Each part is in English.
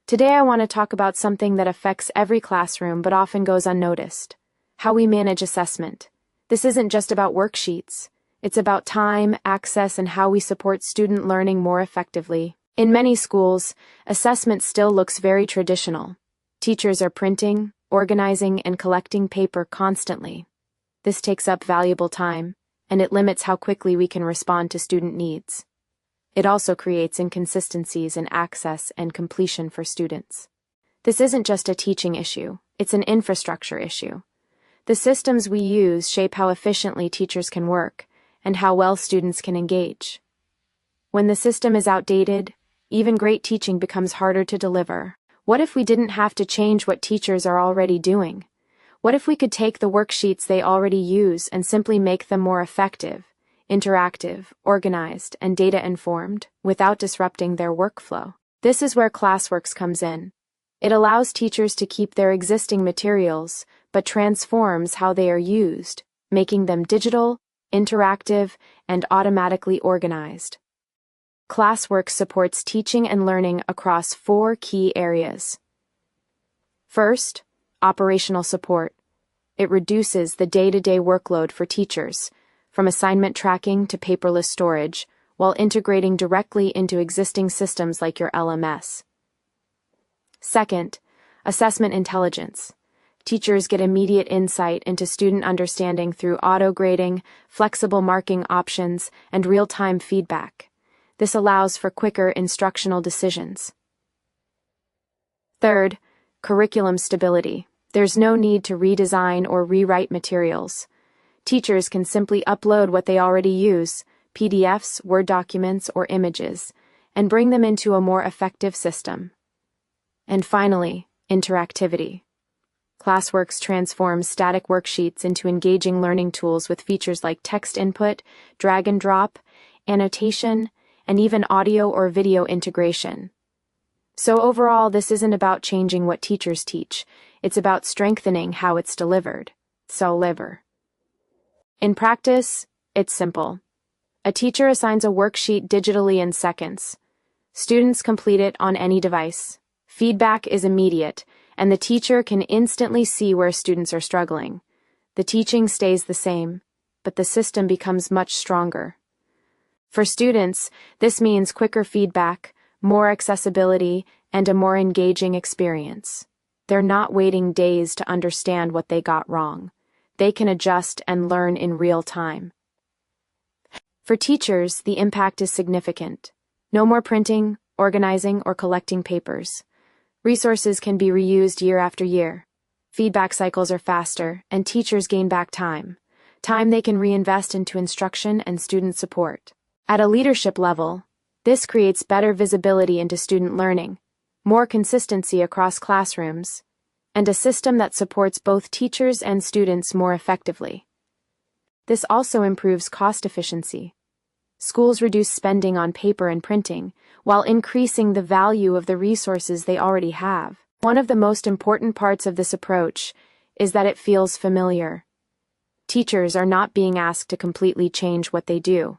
Today I want to talk about something that affects every classroom but often goes unnoticed: how we manage assessment. This isn't just about worksheets. It's about time, access, and how we support student learning more effectively. In many schools, assessment still looks very traditional. Teachers are printing, organizing, and collecting paper constantly. This takes up valuable time, and it limits how quickly we can respond to student needs. It also creates inconsistencies in access and completion for students. This isn't just a teaching issue, it's an infrastructure issue. The systems we use shape how efficiently teachers can work and how well students can engage. When the system is outdated, even great teaching becomes harder to deliver. What if we didn't have to change what teachers are already doing? What if we could take the worksheets they already use and simply make them more effective, interactive, organized, and data-informed without disrupting their workflow? This is where Classworks comes in. It allows teachers to keep their existing materials, but transforms how they are used, making them digital, interactive, and automatically organized. Classwork supports teaching and learning across 4 key areas. First, operational support. It reduces the day-to-day workload for teachers, from assignment tracking to paperless storage, while integrating directly into existing systems like your LMS. Second, assessment intelligence. Teachers get immediate insight into student understanding through auto-grading, flexible marking options, and real-time feedback. This allows for quicker instructional decisions. Third, curriculum stability. There's no need to redesign or rewrite materials. Teachers can simply upload what they already use, PDFs, Word documents, or images, and bring them into a more effective system. And finally, interactivity. Classworks transforms static worksheets into engaging learning tools with features like text input, drag and drop, annotation, and even audio or video integration. So overall, this isn't about changing what teachers teach, it's about strengthening how it's delivered. In practice, it's simple. A teacher assigns a worksheet digitally in seconds. Students complete it on any device. Feedback is immediate, and the teacher can instantly see where students are struggling. The teaching stays the same, but the system becomes much stronger. For students, this means quicker feedback, more accessibility, and a more engaging experience. They're not waiting days to understand what they got wrong. They can adjust and learn in real time. For teachers, the impact is significant. No more printing, organizing, or collecting papers. Resources can be reused year after year. Feedback cycles are faster, and teachers gain back time they can reinvest into instruction and student support. At a leadership level, this creates better visibility into student learning, more consistency across classrooms, and a system that supports both teachers and students more effectively. This also improves cost efficiency. Schools reduce spending on paper and printing, while increasing the value of the resources they already have. One of the most important parts of this approach is that it feels familiar. Teachers are not being asked to completely change what they do.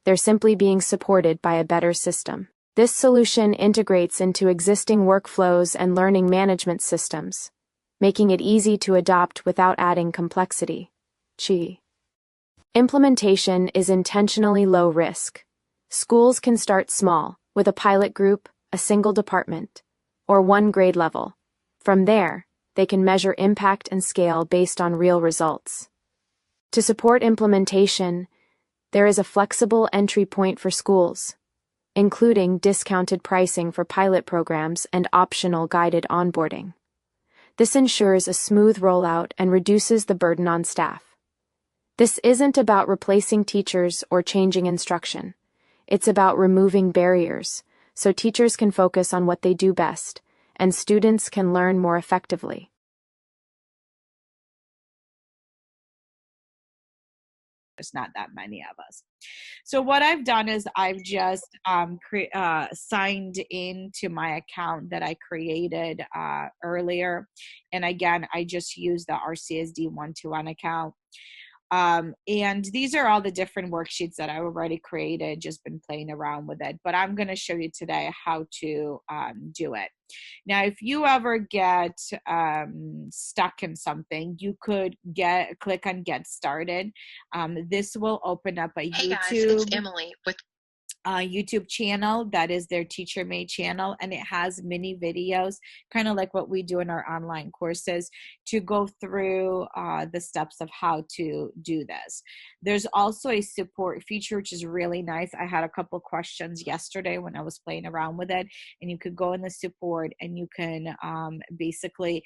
They're simply being supported by a better system. This solution integrates into existing workflows and learning management systems, making it easy to adopt without adding complexity. Implementation is intentionally low risk. Schools can start small, with a pilot group, a single department, or one grade level. From there, they can measure impact and scale based on real results. To support implementation, there is a flexible entry point for schools, including discounted pricing for pilot programs and optional guided onboarding. This ensures a smooth rollout and reduces the burden on staff. This isn't about replacing teachers or changing instruction. It's about removing barriers, so teachers can focus on what they do best, and students can learn more effectively. There's not that many of us. So what I've done is I've just signed into my account that I created earlier. And again, I just use the RCSD one-to-one account. And these are all the different worksheets that I've already created, just been playing around with it. But I'm going to show you today how to do it. Now, if you ever get stuck in something, you could click on Get Started. This will open up a Hey YouTube. guys, it's Emily with YouTube channel that is their teacher made channel, and it has mini videos, kind of like what we do in our online courses, to go through the steps of how to do this. There's also a support feature, which is really nice. I had a couple questions yesterday when I was playing around with it, and you could go in the support and you can basically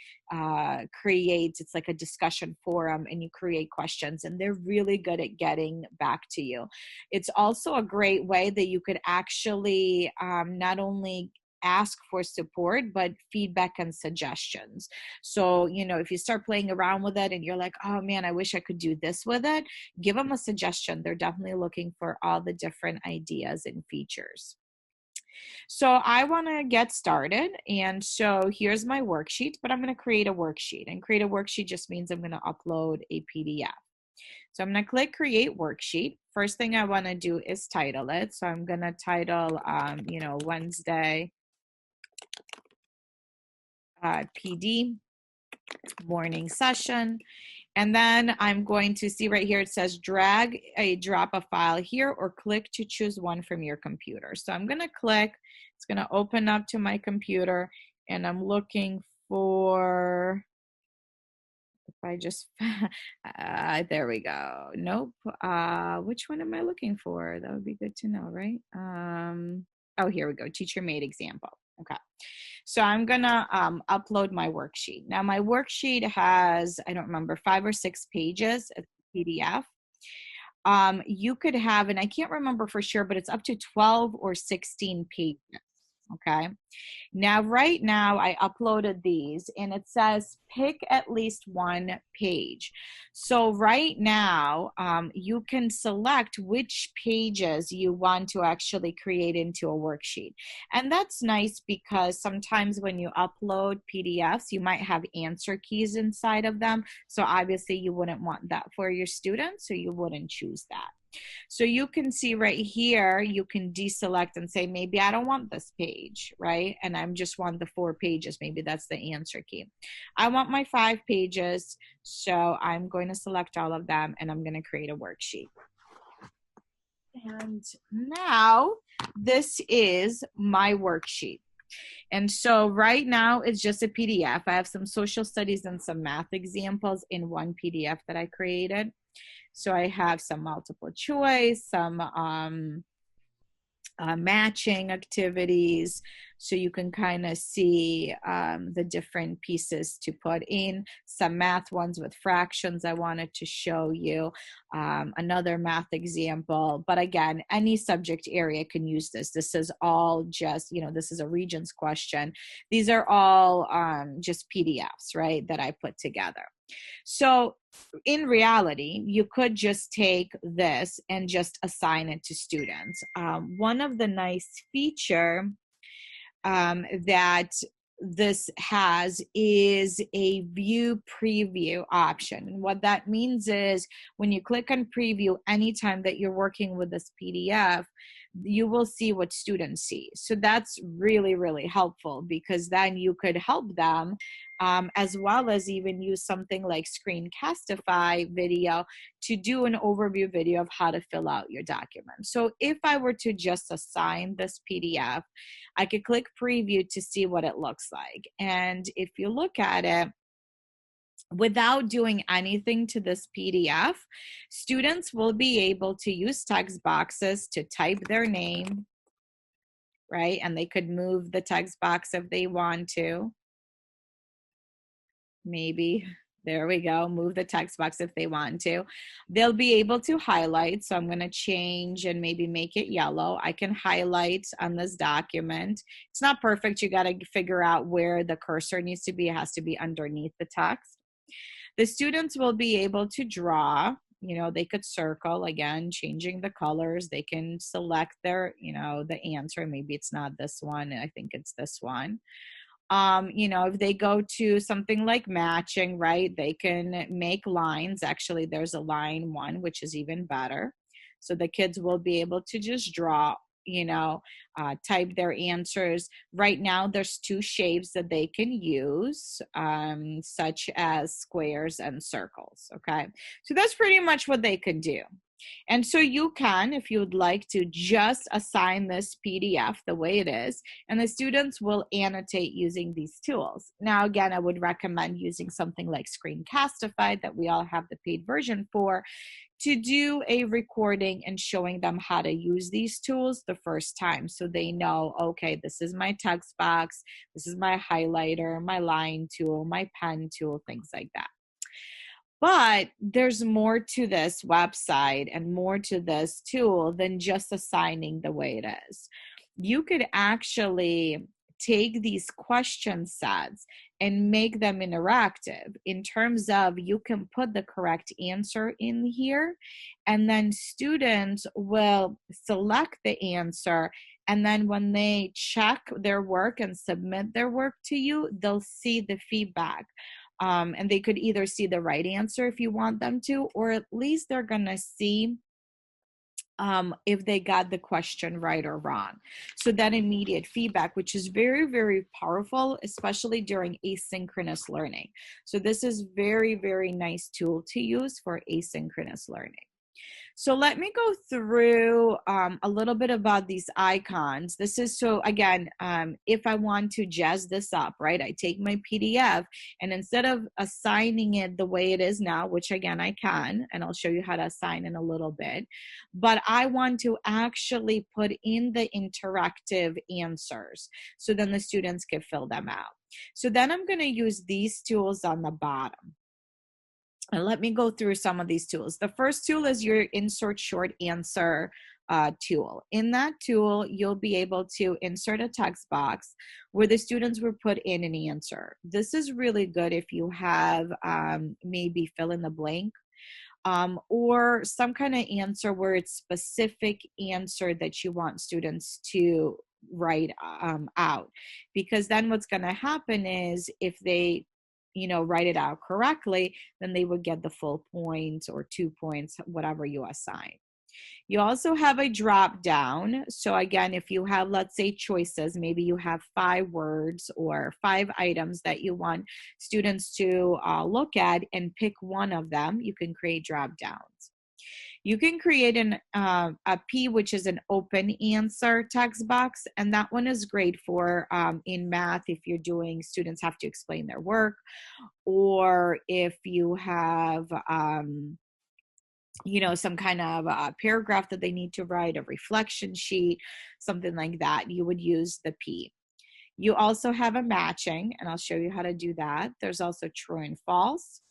create, it's like a discussion forum, and you create questions, and they're really good at getting back to you. It's also a great way that you could actually not only ask for support, but feedback and suggestions. So, if you start playing around with it and you're like, oh man, I wish I could do this with it, give them a suggestion. They're definitely looking for all the different ideas and features. So I want to get started. And so here's my worksheet, but I'm going to create a worksheet. And create a worksheet just means I'm going to upload a PDF. So I'm going to click Create Worksheet. First thing I want to do is title it. So I'm going to title, Wednesday PD morning session. And then I'm going to see right here, it says drag a drop a file here or click to choose one from your computer. So I'm going to click, it's going to open up to my computer, and I'm looking for, if I just, there we go. Nope. Which one am I looking for? That would be good to know, right? Oh, here we go. Teacher made example. Okay. So I'm going to upload my worksheet. Now my worksheet has, I don't remember, 5 or 6 pages of PDF. You could have, and I can't remember for sure, but it's up to 12 or 16 pages. Okay. Now, right now, I uploaded these, and it says pick at least one page. So right now, you can select which pages you want to actually create into a worksheet. And that's nice because sometimes when you upload PDFs, you might have answer keys inside of them. So obviously, you wouldn't want that for your students, so you wouldn't choose that. So you can see right here, you can deselect and say, maybe I don't want this page, right? And I just want the 4 pages. Maybe that's the answer key. I want my 5 pages. So I'm going to select all of them, and I'm going to create a worksheet. And now this is my worksheet. And so right now it's just a PDF. I have some social studies and some math examples in one PDF that I created. So I have some multiple choice, some matching activities, so you can kind of see the different pieces to put in. Some math ones with fractions I wanted to show you. Another math example, but again, any subject area can use this. This is all just, this is a Regents question. These are all just PDFs, right, that I put together. So in reality, you could just take this and just assign it to students. One of the nice feature that this has is a view preview option. And what that means is when you click on preview, anytime that you're working with this PDF, you will see what students see. So that's really, really helpful, because then you could help them as well as even use something like Screencastify video to do an overview video of how to fill out your document. So if I were to just assign this PDF, I could click preview to see what it looks like. And if you look at it, without doing anything to this PDF, students will be able to use text boxes to type their name, right? And they could move the text box if they want to. Maybe, there we go, move the text box if they want to. They'll be able to highlight. So I'm going to change and maybe make it yellow. I can highlight on this document. It's not perfect. You got to figure out where the cursor needs to be. It has to be underneath the text. The students will be able to draw. They could circle, again, changing the colors. They can select their, the answer. Maybe it's not this one. I think it's this one. If they go to something like matching, right, they can make lines. Actually, there's a line one, which is even better. So the kids will be able to just draw, type their answers. Right now, there's two shapes that they can use, such as squares and circles. Okay, so that's pretty much what they can do. And so you can, if you would like to, just assign this PDF the way it is, and the students will annotate using these tools. Now, again, I would recommend using something like Screencastify that we all have the paid version for, to do a recording and showing them how to use these tools the first time, so they know, okay, this is my text box, this is my highlighter, my line tool, my pen tool, things like that. But there's more to this website and more to this tool than just assigning the way it is. You could actually take these question sets and make them interactive, in terms of you can put the correct answer in here, and then students will select the answer, and then when they check their work and submit their work to you, they'll see the feedback. And they could either see the right answer if you want them to, or at least they're going to see if they got the question right or wrong. So that immediate feedback, which is very, very powerful, especially during asynchronous learning. So this is very, very nice tool to use for asynchronous learning. So let me go through a little bit about these icons. This is, so again, if I want to jazz this up, right, I take my PDF, and instead of assigning it the way it is now, which again I can, and I'll show you how to assign in a little bit, but I want to actually put in the interactive answers, so then the students can fill them out. So then I'm going to use these tools on the bottom. And let me go through some of these tools. The first tool is your insert short answer tool. In that tool, you'll be able to insert a text box where the students will put in an answer. This is really good if you have maybe fill in the blank, or some kind of answer where it's specific answer that you want students to write out. Because then what's going to happen is, if they write it out correctly, then they would get the full points or 2 points, whatever you assign. You also have a drop down. So again, if you have, let's say, choices, maybe you have 5 words or 5 items that you want students to look at and pick one of them, you can create drop downs. You can create a P, which is an open answer text box, and that one is great for in math if you're doing, students have to explain their work, or if you have some kind of a paragraph that they need to write, a reflection sheet, something like that, you would use the P. You also have a matching, and I'll show you how to do that. There's also true and false,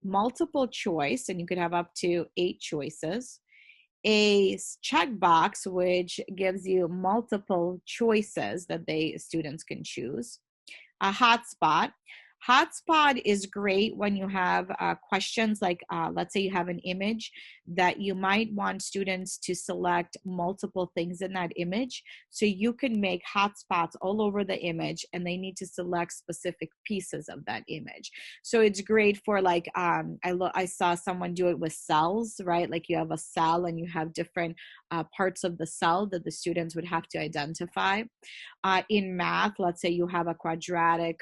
multiple choice, and you could have up to 8 choices, a checkbox, which gives you multiple choices that students can choose, a hotspot. Hotspot is great when you have questions like, let's say you have an image that you might want students to select multiple things in that image. So you can make hotspots all over the image, and they need to select specific pieces of that image. So it's great for, like, I saw someone do it with cells, right? Like you have a cell and you have different parts of the cell that the students would have to identify. In math, let's say you have a quadratic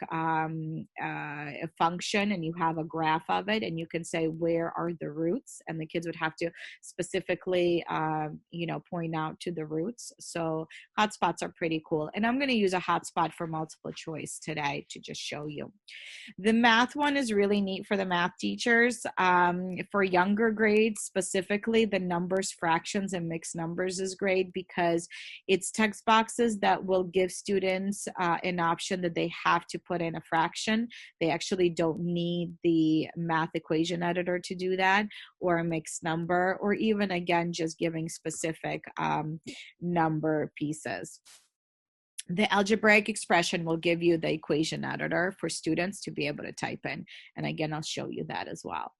function and you have a graph of it, and you can say, where are the roots? And the kids would have to specifically, point out to the roots. So hotspots are pretty cool. And I'm going to use a hotspot for multiple choice today to just show you. The math one is really neat for the math teachers. For younger grades specifically, the numbers, fractions, and mixed numbers is great, because it's text boxes that will give students an option that they have to put in a fraction. They actually don't need the math equation editor to do that, or a mixed number, or even, again, just giving specific number pieces. The algebraic expression will give you the equation editor for students to be able to type in. And again, I'll show you that as well.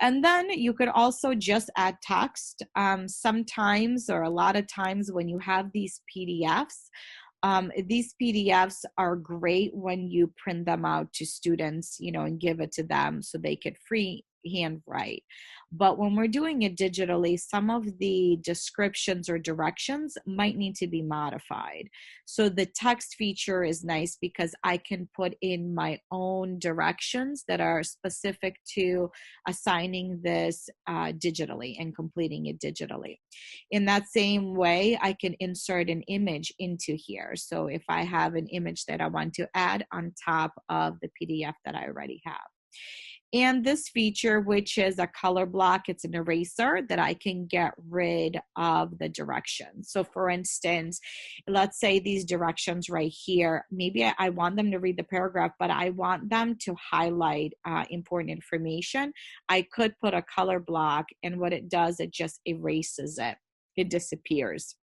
And then you could also just add text. Sometimes, or a lot of times, when you have these PDFs, These PDFs are great when you print them out to students, and give it to them so they could freehand write. But when we're doing it digitally, some of the descriptions or directions might need to be modified. So the text feature is nice because I can put in my own directions that are specific to assigning this digitally and completing it digitally. In that same way, I can insert an image into here. So if I have an image that I want to add on top of the PDF that I already have. And this feature, which is a color block, it's an eraser that I can get rid of the directions. So for instance, let's say these directions right here, maybe I want them to read the paragraph, but I want them to highlight important information. I could put a color block, and what it does, it just erases it. It disappears.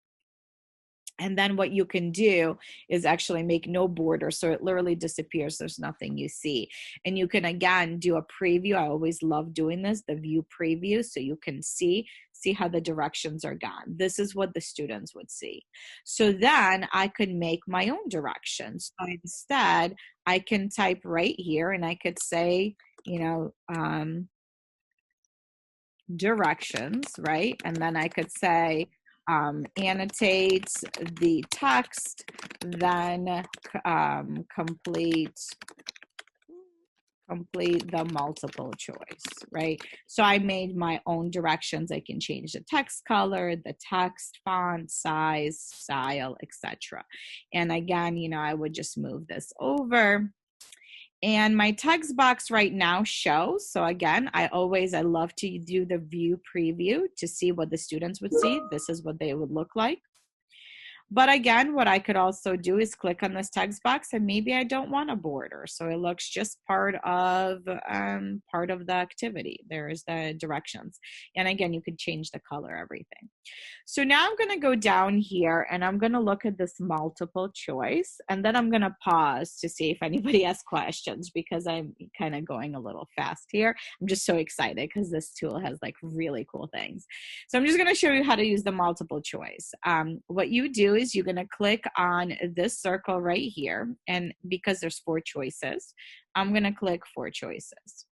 And then what you can do is actually make no border. So it literally disappears. There's nothing you see. And you can, again, do a preview. I always love doing this, the view preview. So you can see how the directions are gone. This is what the students would see. So then I could make my own directions. So instead, I can type right here and I could say, directions, right? And then I could say, annotate the text, then complete the multiple choice, right? So I made my own directions. I can change the text color, the text font, size, style, etc. And again, I would just move this over. And my text box right now shows, so again, I love to do the view preview to see what the students would see. This is what they would look like. But again, what I could also do is click on this text box, and maybe I don't want a border. So it looks just part of the activity. There's the directions. And again, you could change the color, everything. So now I'm going to go down here and I'm going to look at this multiple choice, and then I'm going to pause to see if anybody has questions because I'm kind of going a little fast here. I'm just so excited because this tool has like really cool things. So I'm just going to show you how to use the multiple choice. What you do is you're going to click on this circle right here, and because there's 4 choices, I'm going to click 4 choices.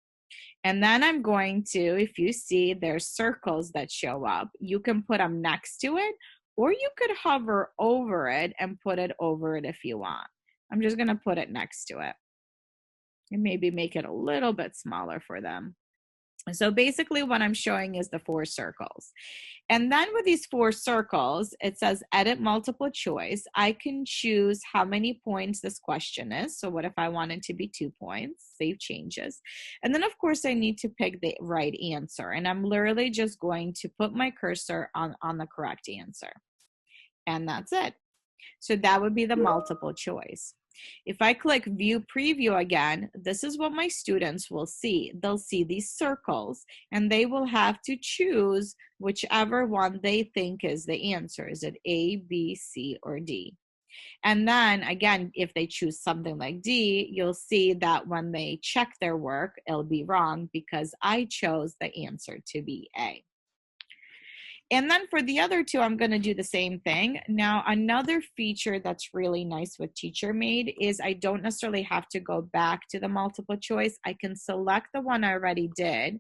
And then I'm going to, if you see there's circles that show up, you can put them next to it, or you could hover over it and put it over it if you want. I'm just going to put it next to it and maybe make it a little bit smaller for them. So basically what I'm showing is the 4 circles. And then with these 4 circles, it says edit multiple choice. I can choose how many points this question is. So what if I want it to be 2 points? Save changes. And then of course I need to pick the right answer. And I'm literally just going to put my cursor on the correct answer. And that's it. So that would be the multiple choice. If I click view preview again, this is what my students will see. They'll see these circles and they will have to choose whichever one they think is the answer. Is it A, B, C, or D? And then again, if they choose something like D, you'll see that when they check their work, it'll be wrong because I chose the answer to be A. And then for the other 2, I'm going to do the same thing. Now, another feature that's really nice with TeacherMade is I don't necessarily have to go back to the multiple choice. I can select the one I already did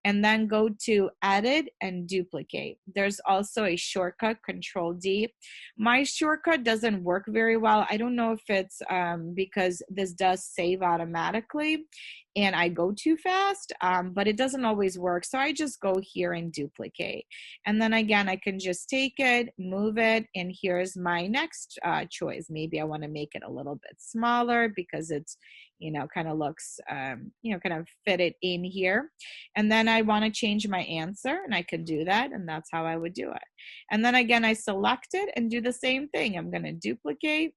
and then go to edit and duplicate. There's also a shortcut, Control D. My shortcut doesn't work very well. I don't know if it's because this does save automatically and I go too fast, but it doesn't always work. So I just go here and duplicate. And then again, I can just take it, move it, and here's my next choice. Maybe I want to make it a little bit smaller because it's, kind of looks, kind of fit it in here. And then I want to change my answer, and I can do that, and that's how I would do it. And then again, I select it and do the same thing. I'm going to duplicate,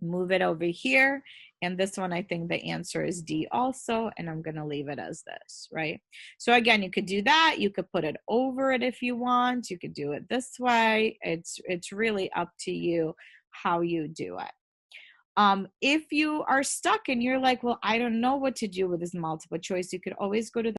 move it over here, and this one I think the answer is D also, and I'm going to leave it as this, right? So again, you could do that. You could put it over it if you want. You could do it this way. It's really up to you how you do it. If you are stuck and you're like, well, I don't know what to do with this multiple choice, you could always go to the